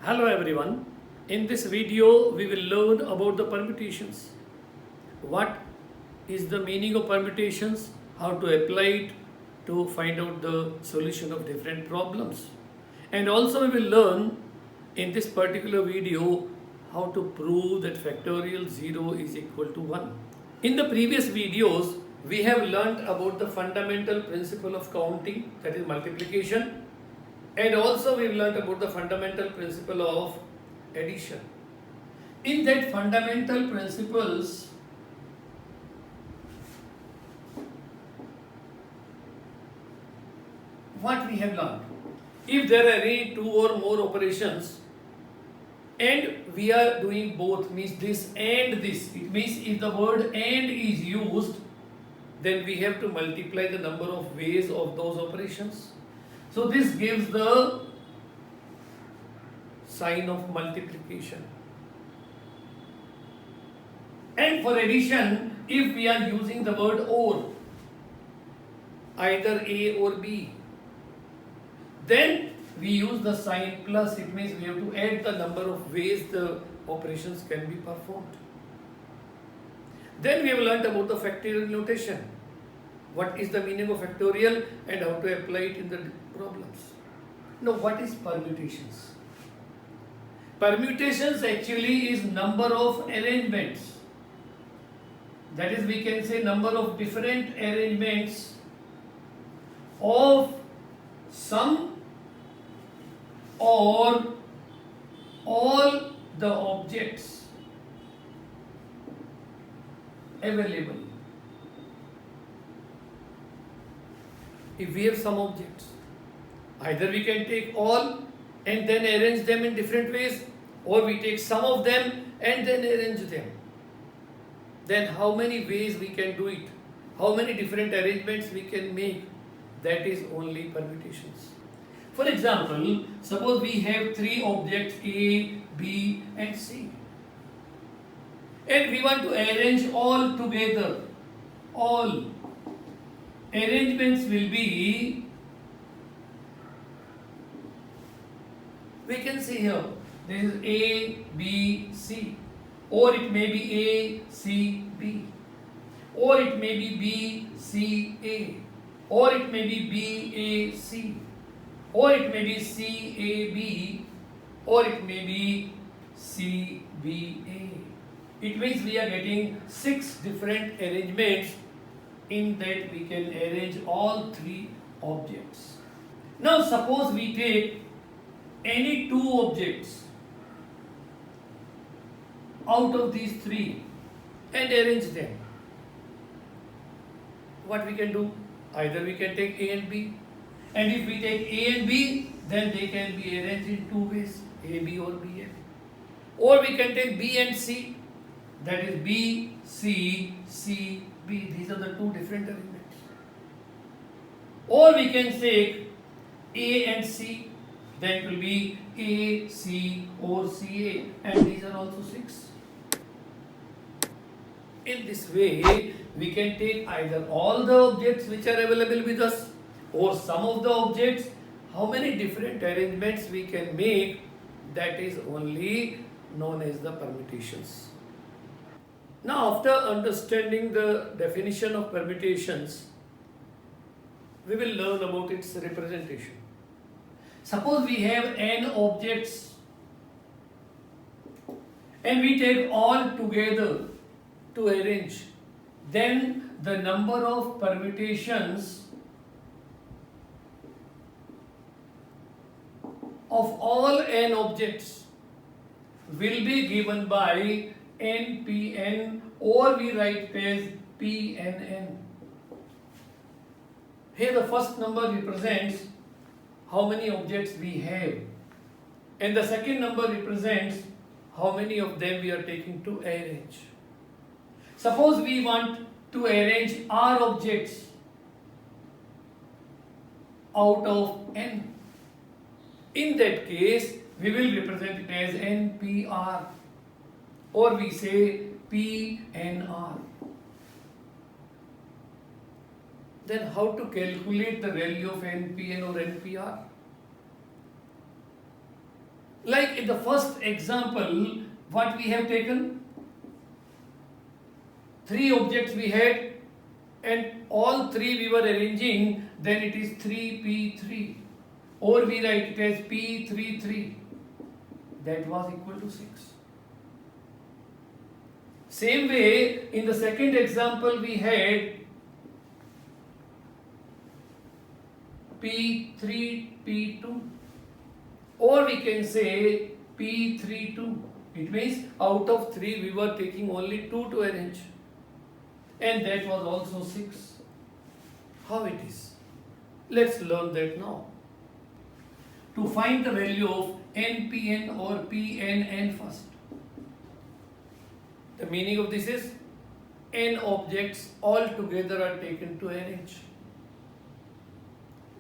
Hello everyone. In this video we will learn about the permutations. What is the meaning of permutations? How to apply it to find out the solution of different problems. And also we will learn in this particular video how to prove that factorial 0 is equal to 1. In the previous videos we have learnt about the fundamental principle of counting, that is multiplication. And also we learnt about the fundamental principle of addition. In that fundamental principles, what we have learnt? If there are any two or more operations and we are doing both, means this and this, it means if the word and is used, then we have to multiply the number of ways of those operations. So this gives the sign of multiplication. And for addition, if we are using the word or, either A or B, then we use the sign plus. It means we have to add the number of ways the operations can be performed. Then we have learnt about the factorial notation. What is the meaning of factorial and how to apply it in the problems. Now what is permutations? Permutations actually is number of arrangements. That is, we can say number of different arrangements of some or all the objects available. If we have some objects, either we can take all and then arrange them in different ways, or we take some of them and then arrange them. Then how many ways we can do it? How many different arrangements we can make? That is only permutations. For example, suppose we have three objects A, B and C. And we want to arrange all together. All arrangements will be, we can see here, this is A, B, C, or it may be A, C, B, or it may be B, C, A, or it may be B, A, C, or it may be C, A, B, or it may be C, B, A. It means we are getting 6 different arrangements. In that we can arrange all three objects. Now suppose we take any two objects out of these three and arrange them. What we can do? Either we can take A and B, and if we take A and B, then they can be arranged in two ways, A, B or B, A. Or we can take B and C, that is B, C, C, B. These are the two different arrangements. Or we can take A and C, then it will be A, C or CA, and these are also 6. In this way, we can take either all the objects which are available with us or some of the objects. How many different arrangements we can make, that is only known as the permutations. Now, after understanding the definition of permutations, we will learn about its representation. Suppose we have n objects and we take all together to arrange, then the number of permutations of all n objects will be given by NPN, or we write it as PNN. Here the first number represents how many objects we have, and the second number represents how many of them we are taking to arrange. Suppose we want to arrange R objects out of N. In that case, we will represent it as NPR, or we say PNR. Then how to calculate the value of NPN or NPR? Like in the first example, what we have taken, three objects we had and all three we were arranging, then it is 3p3, or we write it as p33, that was equal to 6. Same way, in the second example we had p3p2, or we can say p32. It means out of 3 we were taking only 2 to arrange, and that was also 6. How it is? Let's learn that now. To find the value of npn or pnn first. The meaning of this is n objects all together are taken to arrange.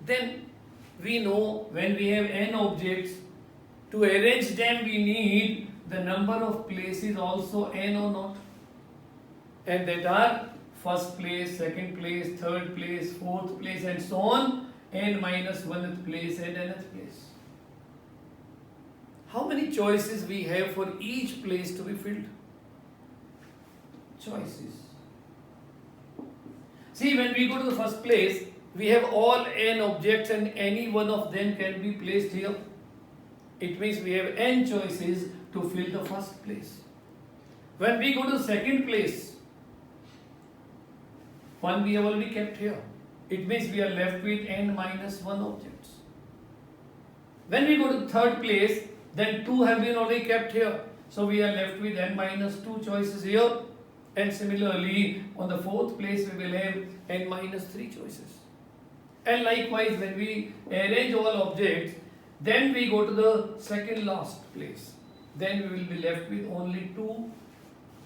Then we know when we have n objects, to arrange them we need the number of places also n or not, and that are first place, second place, third place, fourth place, and so on, n minus 1th place and nth place. How many choices we have for each place to be filled? Choices. See, when we go to the first place, we have all n objects and any one of them can be placed here. It means we have n choices to fill the first place. When we go to the second place, one we have already kept here. It means we are left with n minus 1 objects. When we go to the third place, then 2 have been already kept here. So we are left with n minus 2 choices here. And similarly, on the fourth place, we will have n minus 3 choices. And likewise, when we arrange all objects, then we go to the second last place. Then we will be left with only 2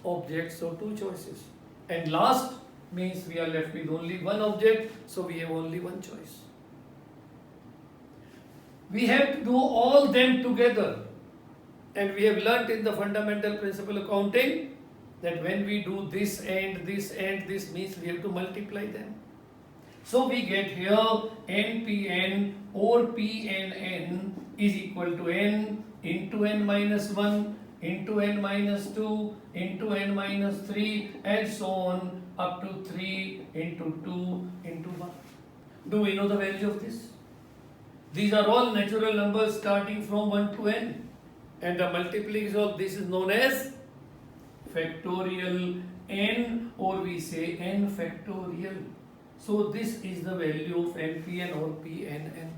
objects, so 2 choices. And last means we are left with only 1 object, so we have only 1 choice. We have to do all them together. And we have learnt in the fundamental principle accounting that when we do this and this and this means we have to multiply them. So we get here npn or pnn is equal to n into n minus 1 into n minus 2 into n minus 3 and so on up to 3 into 2 into 1. Do we know the value of this? These are all natural numbers starting from 1 to n, and the multiplication of this is known as factorial n, or we say n factorial. So this is the value of npn or pnn.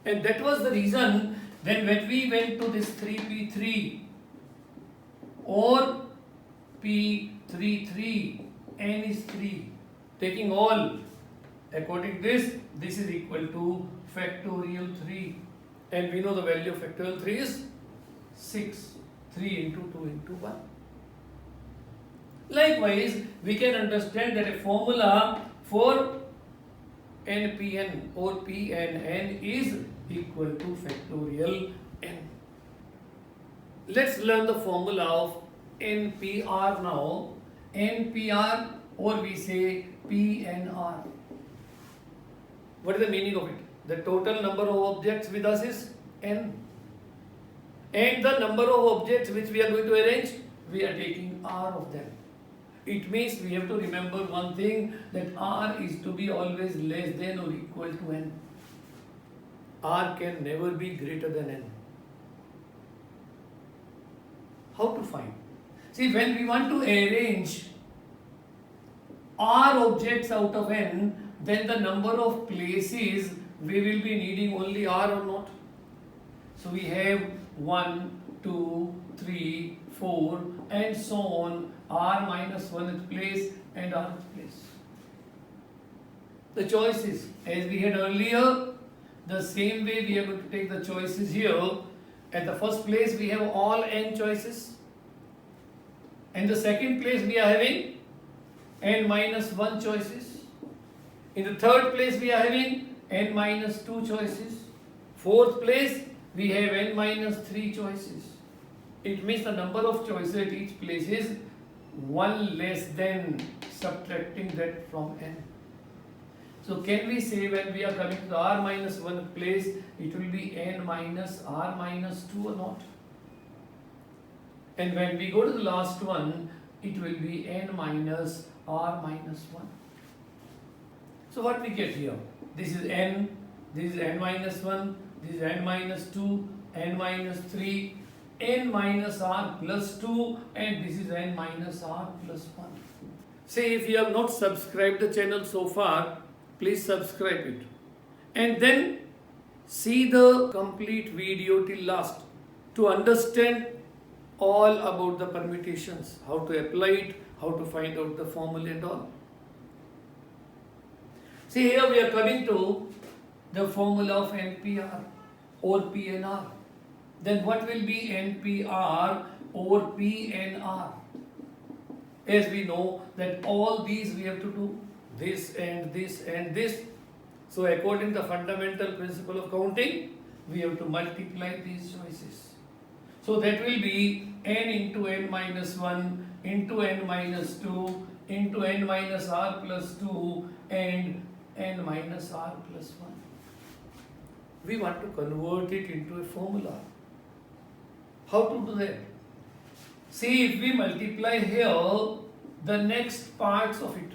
And that was the reason then when we went to this 3p3 or p33, n is 3, taking all according to this is equal to factorial 3, and we know the value of factorial 3 is 6. 3 into 2 into 1. Likewise, we can understand that a formula for npn or pnn is equal to factorial n. Let's learn the formula of NPR now. NPR, or we say PNR. What is the meaning of it? The total number of objects with us is n. And the number of objects which we are going to arrange, we are taking R of them. It means we have to remember one thing, that R is to be always less than or equal to n. R can never be greater than n. How to find? See, when we want to arrange R objects out of n, then the number of places we will be needing only R or not. So we have 1, 2, 3, 4 and so on, R minus 1th place and Rth place. The choices, as we had earlier, the same way we are going to take the choices here. At the first place we have all n choices. In the second place we are having n minus 1 choices. In the third place we are having n minus 2 choices. Fourth place we have n minus 3 choices. It means the number of choices at each place is 1 less than subtracting that from n. So can we say when we are coming to the r minus 1 place, it will be n minus r minus 2 or not? And when we go to the last one, it will be n minus r minus 1. So what we get here? This is n, this is n minus 1, this is n minus 2, n minus 3, n minus r plus 2, and this is n minus r plus 1. Say if you have not subscribed the channel so far, please subscribe it. And then see the complete video till last to understand all about the permutations, how to apply it, how to find out the formula and all. See here we are coming to the formula of NPR or PNR. Then what will be NPR or PNR? As we know that all these we have to do, this and this and this. So according to the fundamental principle of counting, we have to multiply these choices. So that will be n into n minus 1 into n minus 2 into n minus r plus 2 and n minus r plus 1. We want to convert it into a formula. How to do that? See, if we multiply here the next parts of it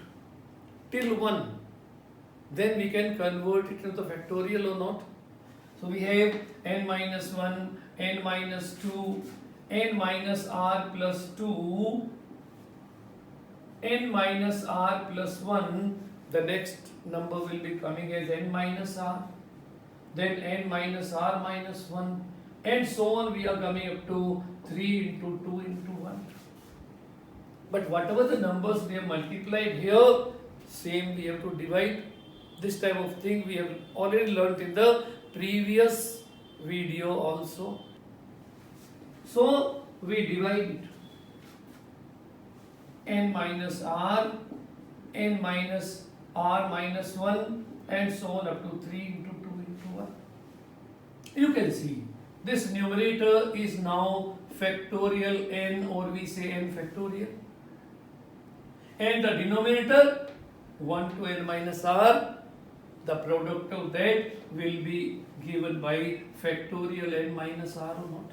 till 1, then we can convert it into the factorial or not. So we have n minus 1, n minus 2, n minus r plus 2, n minus r plus 1. The next number will be coming as n minus r, then n minus r minus 1, and so on. We are coming up to 3 into 2 into 1. But whatever the numbers we have multiplied here, same we have to divide. This type of thing we have already learnt in the previous video also. So we divide it. N minus r, n minus r minus 1, and so on up to 3 into 2 into 1. You can see this numerator is now factorial n, or we say n factorial. And the denominator 1 to n minus r, the product of that will be given by factorial n minus r or not.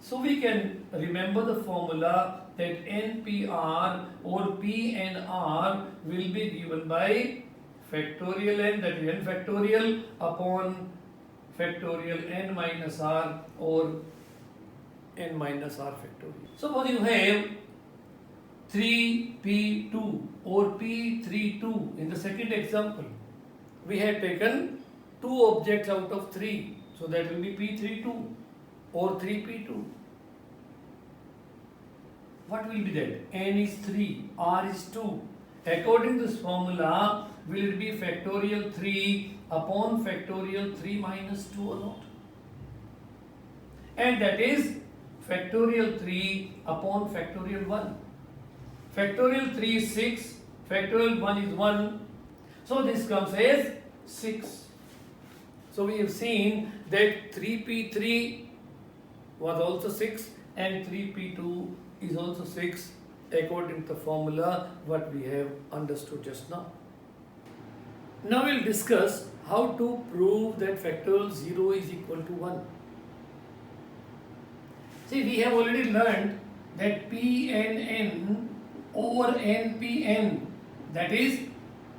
So we can remember the formula that NPR or PNR will be given by factorial n, that is n factorial upon factorial n minus r or n minus r factorial. Suppose you have 3p2 or p32. In the second example, we have taken 2 objects out of 3. So that will be p32 or 3p2. What will be that? N is 3, r is 2. According to this formula, will it be factorial 3 upon factorial 3 minus 2 or not? And that is factorial 3 upon factorial 1. Factorial 3 is 6, factorial 1 is 1. So this comes as 6. So we have seen that 3p3 was also 6 and 3p2 is also 6 according to the formula what we have understood just now. Now we will discuss how to prove that factorial 0 is equal to 1. See, we have already learned that PNN over NPN, that is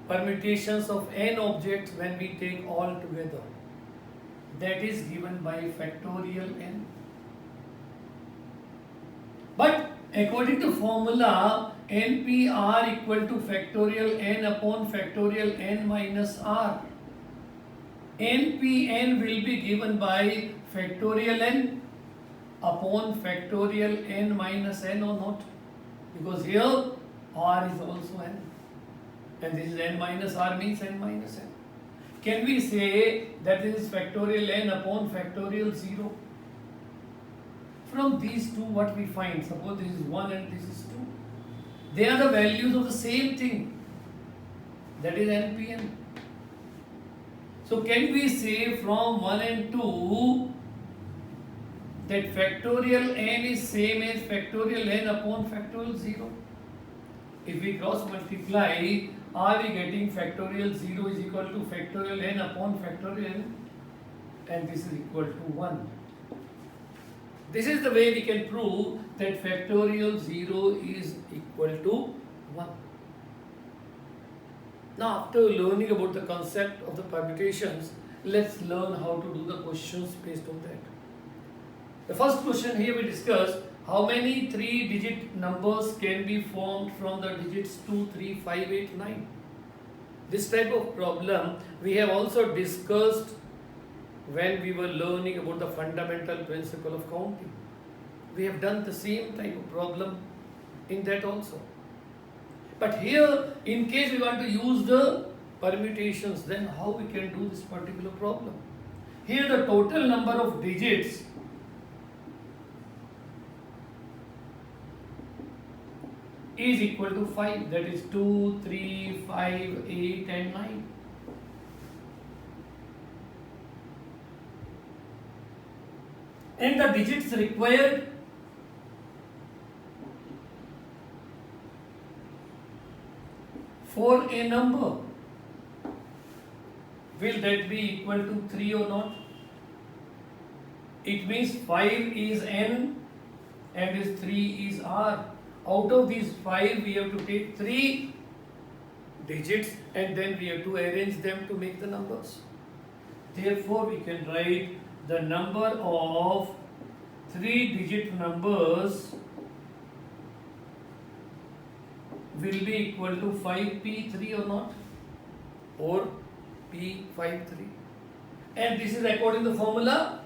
permutations of n objects when we take all together, that is given by factorial n. But according to formula, NPR equal to factorial n upon factorial n minus r. NPN will be given by factorial n upon factorial n minus n or not? Because here r is also n. And this is n minus r means n minus n. Can we say that this is factorial n upon factorial 0? From these two, what we find, suppose this is 1 and this is 2. They are the values of the same thing. That is NPN. So can we say from 1 and 2 that factorial n is same as factorial n upon factorial 0? if we cross multiply, are we getting factorial 0 is equal to factorial n upon factorial n, and this is equal to 1. This is the way we can prove that factorial 0 is equal to 1. Now, after learning about the concept of the permutations, let's learn how to do the questions based on that. The first question here we discussed, how many 3-digit numbers can be formed from the digits 2, 3, 5, 8, 9? This type of problem we have also discussed when we were learning about the fundamental principle of counting. We have done the same type of problem in that also. But here, in case we want to use the permutations, then how we can do this particular problem? Here the total number of digits is equal to 5, that is 2, 3, 5, 8 and 9. And the digits required for a number, will that be equal to 3 or not? It means 5 is n and this 3 is r. Out of these 5 we have to take 3 digits and then we have to arrange them to make the numbers. Therefore we can write the number of 3-digit numbers will be equal to 5p3 or not, or p53, and this is according to the formula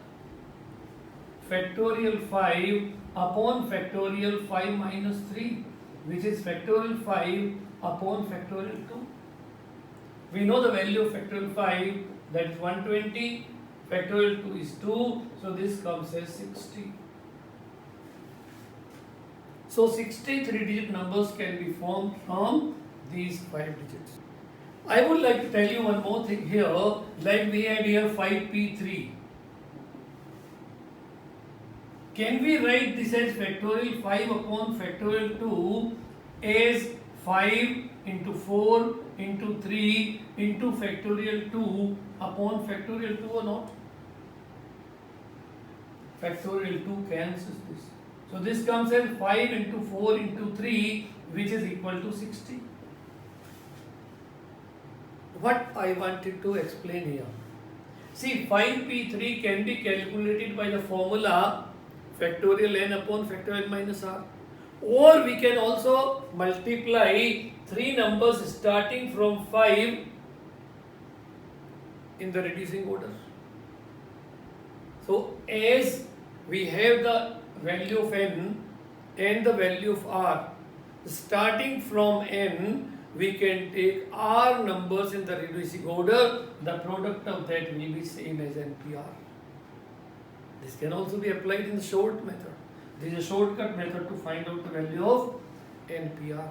factorial 5 upon factorial 5 minus 3, which is factorial 5 upon factorial 2. We know the value of factorial 5, that is 120, factorial 2 is 2, so this comes as 60. So 60 3-digit numbers can be formed from these 5 digits. I would like to tell you one more thing here, like we had here 5p3. Can we write this as factorial 5 upon factorial 2 as 5 into 4 into 3 into factorial 2 upon factorial 2 or not? Factorial 2 cancels this. So this comes as 5 into 4 into 3, which is equal to 60. What I wanted to explain here. See, 5p3 can be calculated by the formula factorial n upon factorial minus r. Or we can also multiply 3 numbers starting from 5 in the reducing order. So as we have the value of n and the value of r, starting from n we can take r numbers in the reducing order, the product of that will be same as NPR. This can also be applied in the short method. This is a shortcut method to find out the value of NPR.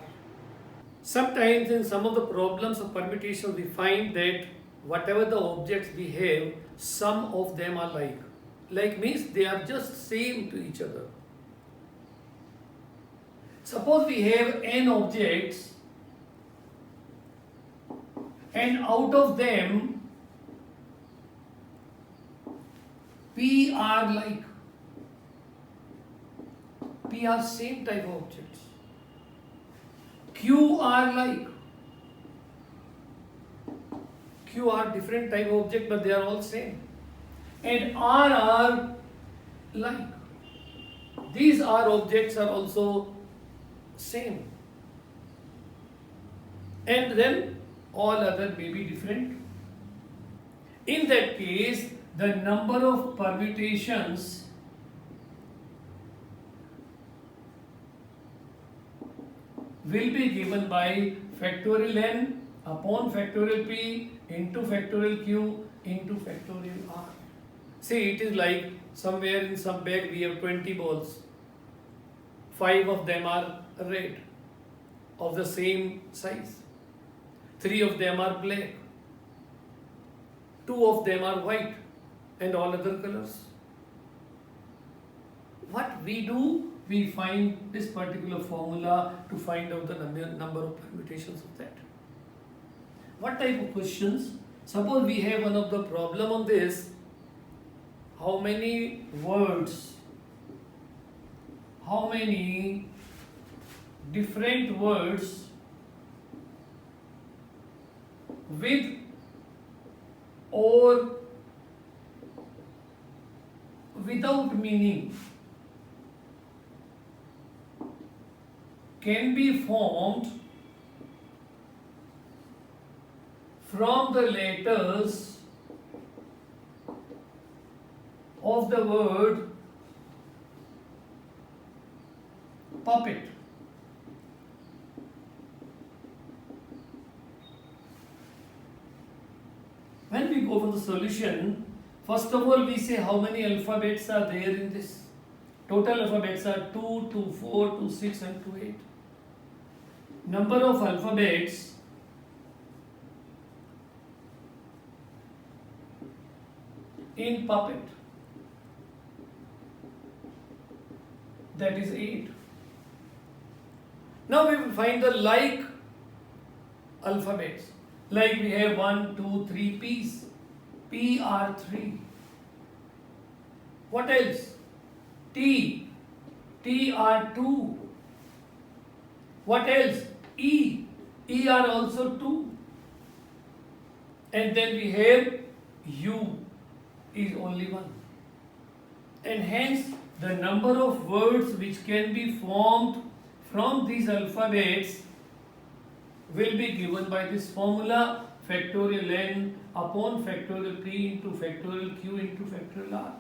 Sometimes in some of the problems of permutation we find that whatever the objects we have, some of them are like. Like means they are just same to each other. Suppose we have n objects and out of them p are like. P are same type of objects. Q are like. Q are different type of object but they are all same. And R are like. These R objects are also same. And then all other may be different. In that case, the number of permutations will be given by factorial n upon factorial p into factorial q into factorial r. See, it is like somewhere in some bag we have 20 balls. 5 of them are red, of the same size. 3 of them are black. 2 of them are white and all other colors. What we do, we find this particular formula to find out the number of permutations of that. What type of questions? Suppose we have one of the problem on this. How many words, how many different words with or without meaning can be formed from the letters of the word puppet. When we go for the solution, first of all we say how many alphabets are there in this. Total alphabets are 2, 2, 4, 2, 6 and 2, 8. Number of alphabets in puppet, that is 8. Now we will find the like alphabets. Like we have 1, 2, 3 P's. P are 3. What else? T. T are 2. What else? E. E are also 2. And then we have U is only 1. And hence the number of words which can be formed from these alphabets will be given by this formula, factorial n upon factorial p into factorial q into factorial r.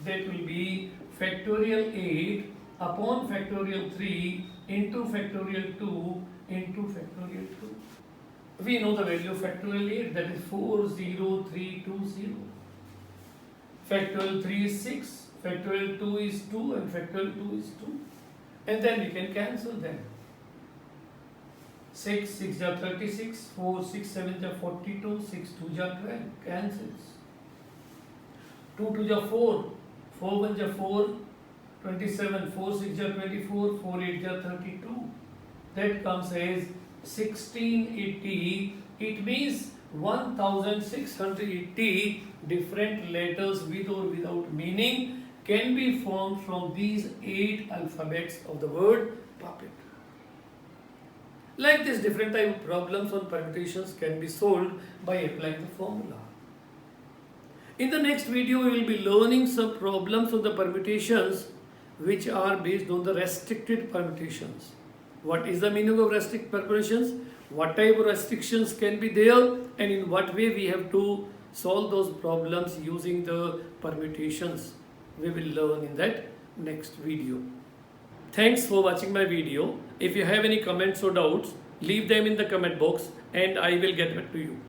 That will be factorial 8 upon factorial 3 into factorial 2 into factorial 2. We know the value of factorial 8, that is 40320. Factorial 3 is 6, factorial 2 is 2 and factorial 2 is 2. And then we can cancel them. 6, 6 are 36, 4, 6, 7 are 42, 6, 2 are 12, cancels. 2, 2 are 4, 4, 1 are 4, 27, 4, 6 are 24, 4, 8 are 32. That comes as 1680. It means 1680 different letters with or without meaning can be formed from these 8 alphabets of the word puppet. Like this, different type of problems on permutations can be solved by applying the formula. In the next video, we will be learning some problems on the permutations which are based on the restricted permutations. What is the meaning of restricted permutations? What type of restrictions can be there, and in what way we have to solve those problems using the permutations. We will learn in that next video. Thanks for watching my video. If you have any comments or doubts, leave them in the comment box and I will get back to you.